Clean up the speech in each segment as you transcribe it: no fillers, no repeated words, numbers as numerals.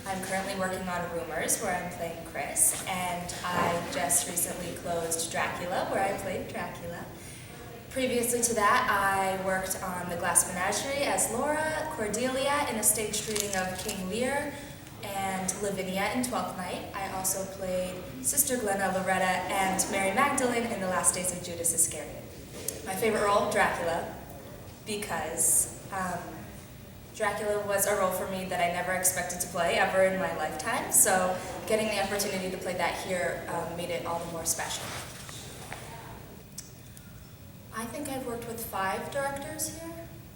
I'm currently working on Rumors, where I'm playing Chris, and I just recently closed Dracula, where I played Dracula. Previously to that, I worked on The Glass Menagerie as Laura, Cordelia in a staged reading of King Lear, and Lavinia in Twelfth Night. I also played Sister Glenna, Loretta, and Mary Magdalene in The Last Days of Judas Iscariot. My favorite role, Dracula, because Dracula was a role for me that I never expected to play ever in my lifetime, so getting the opportunity to play that here made it all the more special. I think I've worked with 5 directors here.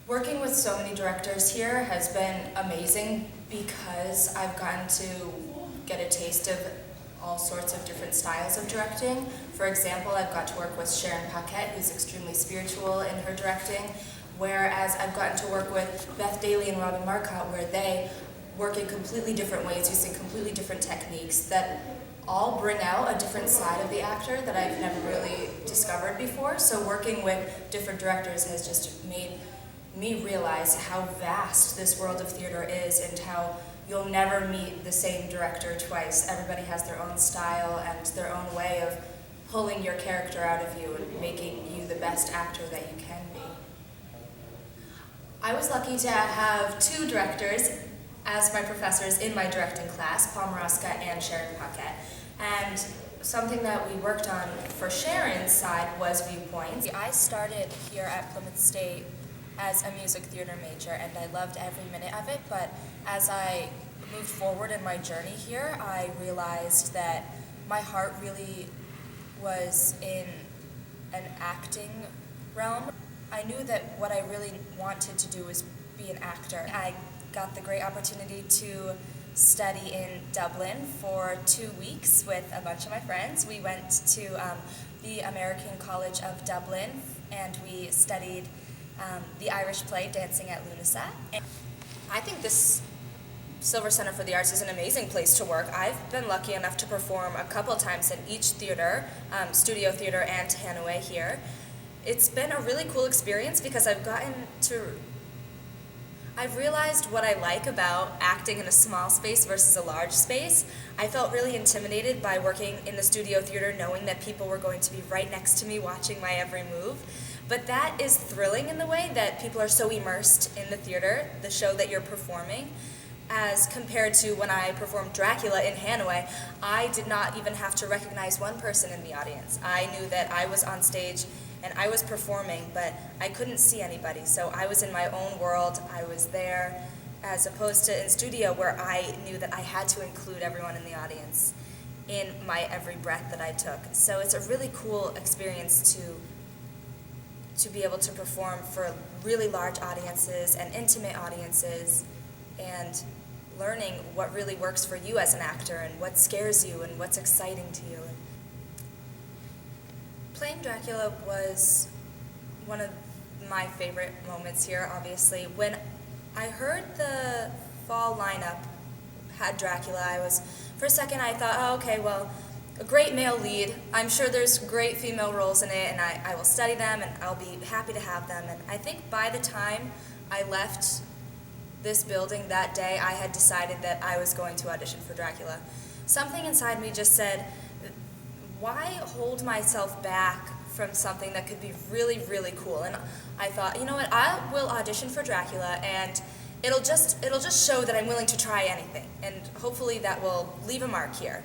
Working with so many directors here has been amazing because I've gotten to get a taste of all sorts of different styles of directing. For example, I've got to work with Sharon Paquette, who's extremely spiritual in her directing, whereas I've gotten to work with Beth Daly and Robin Marcotte, where they work in completely different ways, using completely different techniques that all bring out a different side of the actor that I've never really discovered before. So working with different directors has just made me realize how vast this world of theater is and how you'll never meet the same director twice. Everybody has their own style and their own way of pulling your character out of you and making you the best actor that you can be. I was lucky to have 2 directors as my professors in my directing class, Paul Maraska and Sharon Paquette. And something that we worked on for Sharon's side was viewpoints. I started here at Plymouth State as a music theater major, and I loved every minute of it, but as I moved forward in my journey here, I realized that my heart really was in an acting realm. I knew that what I really wanted to do was be an actor. I got the great opportunity to study in Dublin for 2 weeks with a bunch of my friends. We went to the American College of Dublin, and we studied the Irish play Dancing at Lunasa. And I think this Silver Center for the Arts is an amazing place to work. I've been lucky enough to perform a couple times in each theater, Studio Theater and Hanaway here. It's been a really cool experience because I've realized what I like about acting in a small space versus a large space. I felt really intimidated by working in the studio theater, knowing that people were going to be right next to me watching my every move. But that is thrilling in the way that people are so immersed in the theater, the show that you're performing, as compared to when I performed Dracula in Hanaway. I did not even have to recognize one person in the audience. I knew that I was on stage and I was performing, but I couldn't see anybody, so I was in my own world. I was there, as opposed to in studio where I knew that I had to include everyone in the audience in my every breath that I took. So it's a really cool experience to be able to perform for really large audiences and intimate audiences, and learning what really works for you as an actor and what scares you and what's exciting to you. Playing Dracula was one of my favorite moments here, obviously. When I heard the fall lineup had Dracula, for a second I thought, oh, okay, well, a great male lead. I'm sure there's great female roles in it, and I will study them, and I'll be happy to have them. And I think by the time I left this building that day, I had decided that I was going to audition for Dracula. Something inside me just said, why hold myself back from something that could be really, really cool? And I thought, you know what, I will audition for Dracula, and it'll just show that I'm willing to try anything, and hopefully that will leave a mark here.